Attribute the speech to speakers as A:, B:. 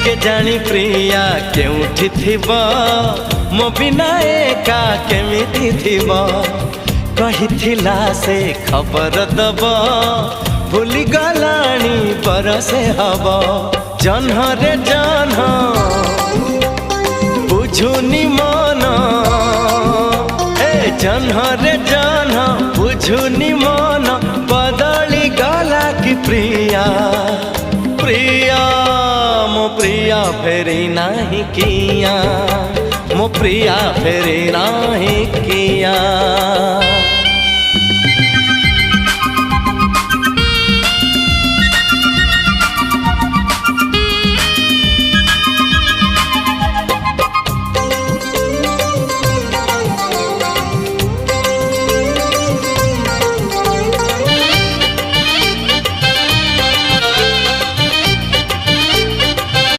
A: के जानी प्रिया केउठी थिबो मो बिना एका केमिति थिबो कहिथिला से खबर दब भूली गलानी बरसे हब जन्ह रे जन्ह बुझुनी मन ए जन्ह रे जन्ह बुझुनी मन बदली गला की प्रिया प्रिया मो प्रिया फेरी नाही किया मो प्रिया फेरी नाही किया।